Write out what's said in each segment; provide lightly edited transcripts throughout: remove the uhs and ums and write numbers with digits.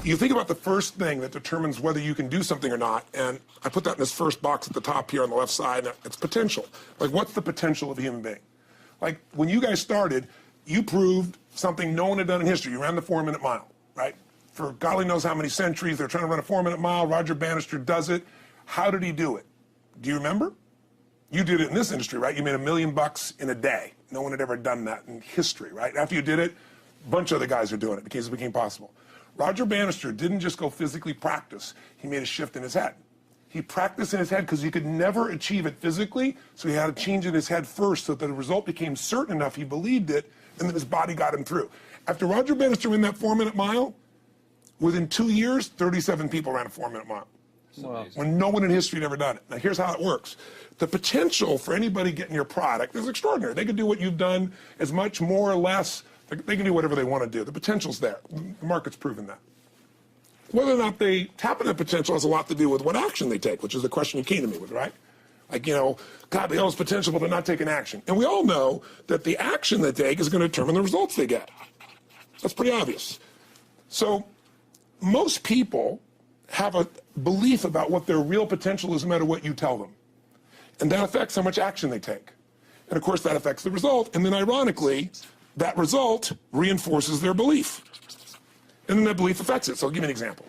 You think about the first thing that determines whether you can do something or not, and I put that in this first box at the top here on the left side, and it's potential. Like, what's the potential of a human being? Like, when you guys started, you proved something no one had done in history. You ran the 4-minute mile, right? For God only knows how many centuries, they're trying to run a 4-minute mile. Roger Bannister does it. How did he do it? Do you remember? You did it in this industry, right? You made $1 million in a day. No one had ever done that in history, right? After you did it, a bunch of other guys are doing it because it became possible. Roger Bannister didn't just go physically practice. He made a shift in his head. He practiced in his head because he could never achieve it physically, so he had to change in his head first so that the result became certain enough he believed it, and then his body got him through. After Roger Bannister ran that 4-minute mile, within 2 years, 37 people ran a 4-minute mile. Wow. When no one in history had ever done it. Now, here's how it works. The potential for anybody getting your product is extraordinary. They can do what you've done as much, more or less. They can do whatever they want to do. The potential's there. The market's proven that. Whether or not they tap into the potential has a lot to do with what action they take, which is the question you came to me with, right? Like, you know, God, they all have potential, but they're not taking action. And we all know that the action they take is going to determine the results they get. That's pretty obvious. So most people have a belief about what their real potential is no matter what you tell them. And that affects how much action they take. And of course that affects the result. And then ironically, that result reinforces their belief. And then that belief affects it. So I'll give you an example.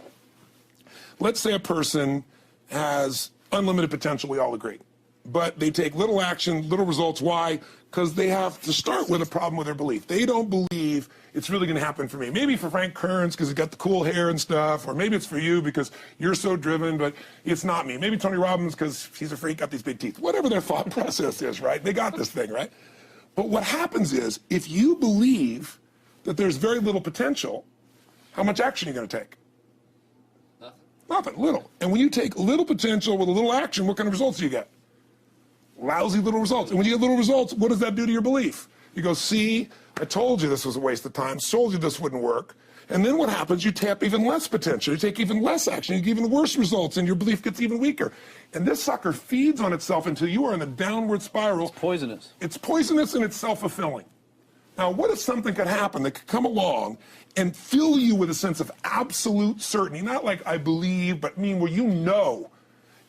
Let's say a person has unlimited potential, we all agree. But they take little action, little results. Why? Because they have to start with a problem with their belief. They don't believe it's really going to happen for me. Maybe for Frank Kearns because he's got the cool hair and stuff, or maybe it's for you because you're so driven, but it's not me. Maybe Tony Robbins because he's a freak, got these big teeth. Whatever their thought process is, right? They got this thing, right? But what happens is, if you believe that there's very little potential, how much action are you going to take? Nothing, little. And when you take little potential with a little action, what kind of results do you get? Lousy little results. And when you get little results, what does that do to your belief? You go, see, I told you this was a waste of time, told you this wouldn't work. And then what happens? You tap even less potential. You take even less action. You get even worse results, and your belief gets even weaker. And this sucker feeds on itself until you are in the downward spiral. It's poisonous. It's poisonous and it's self-fulfilling. Now, what if something could happen that could come along and fill you with a sense of absolute certainty? Not like I believe, but mean where you know.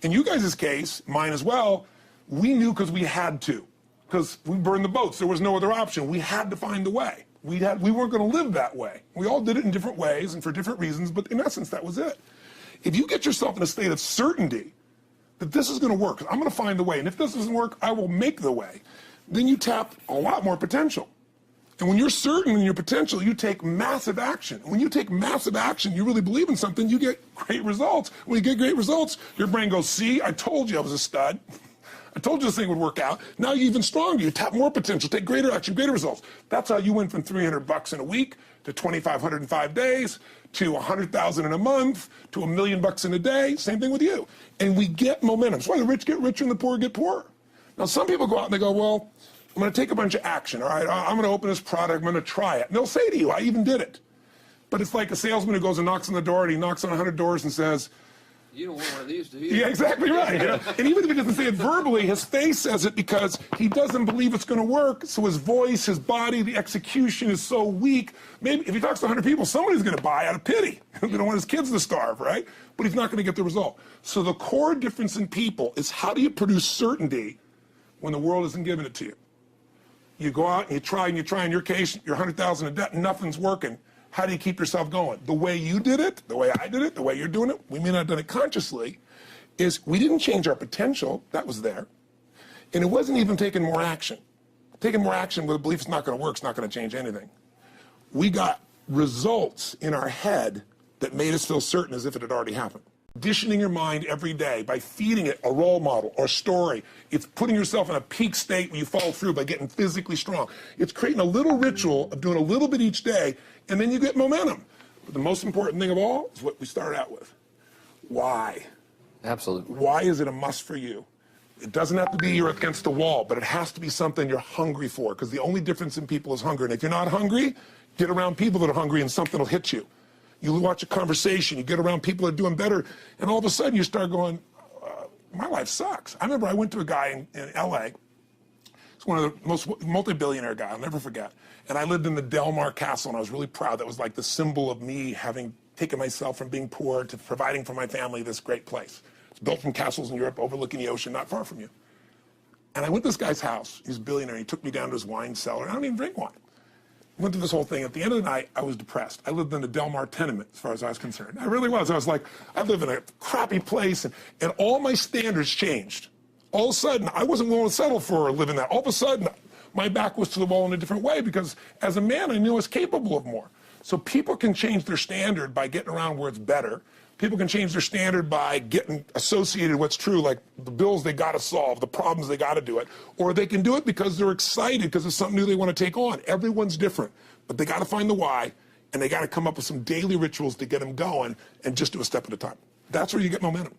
In you guys' case, mine as well, we knew because we had to. Because we burned the boats. There was no other option. We had to find a way. We weren't going to live that way. We all did it in different ways and for different reasons, but in essence, that was it. If you get yourself in a state of certainty that this is going to work, I'm going to find the way, and if this doesn't work, I will make the way, then you tap a lot more potential. And when you're certain in your potential, you take massive action. When you take massive action, you really believe in something, you get great results. When you get great results, your brain goes, see, I told you I was a stud. I told you this thing would work out. Now you're even stronger. You tap more potential, take greater action, greater results. That's how you went from $300 in a week to $2,500 in 5 days to $100,000 in a month to $1 million in a day. Same thing with you. And we get momentum. That's why the rich get richer and the poor get poorer. Now some people go out and they go, well, I'm going to take a bunch of action. All right, I'm going to open this product. I'm going to try it. And they'll say to you, I even did it. But it's like a salesman who goes and knocks on the door, and he knocks on 100 doors and says, you don't want one of these, do you? Yeah, exactly right. You know? And even if he doesn't say it verbally, his face says it because he doesn't believe it's going to work. So his voice, his body, the execution is so weak. Maybe if he talks to 100 people, somebody's going to buy out of pity. They don't want his kids to starve, right? But he's not going to get the result. So the core difference in people is how do you produce certainty when the world isn't giving it to you? You go out and you try. In your case, you're 100,000 in debt, and nothing's working. How do you keep yourself going? The way you did it, the way I did it, the way you're doing it, we may not have done it consciously, is we didn't change our potential. That was there. And it wasn't even taking more action. Taking more action with a belief it's not going to work, it's not going to change anything. We got results in our head that made us feel certain as if it had already happened. Conditioning your mind every day by feeding it a role model or story. It's putting yourself in a peak state where you follow through by getting physically strong. It's creating a little ritual of doing a little bit each day, and then you get momentum. But the most important thing of all is what we started out with. Why? Absolutely. Why is it a must for you? It doesn't have to be you're against the wall, but it has to be something you're hungry for, because the only difference in people is hunger. And if you're not hungry, get around people that are hungry and something will hit you. You watch a conversation, you get around people that are doing better, and all of a sudden you start going, my life sucks. I remember I went to a guy in LA. He's one of the most multi-billionaire guy, I'll never forget. And I lived in the Del Mar Castle, and I was really proud. That was like the symbol of me having taken myself from being poor to providing for my family this great place. It's built from castles in Europe overlooking the ocean, not far from you. And I went to this guy's house. He's a billionaire. He took me down to his wine cellar. I don't even drink wine. Went through this whole thing. At the end of the night, I was depressed. I lived in a Del Mar tenement, as far as I was concerned. I really was. I was like, I live in a crappy place, and all my standards changed. All of a sudden, I wasn't willing to settle for living that. All of a sudden, my back was to the wall in a different way because as a man, I knew I was capable of more. So people can change their standard by getting around where it's better. People can change their standard by getting associated with what's true, like the bills they got to solve, the problems they got to do it. Or they can do it because they're excited because it's something new they want to take on. Everyone's different, but they got to find the why, and they got to come up with some daily rituals to get them going and just do a step at a time. That's where you get momentum.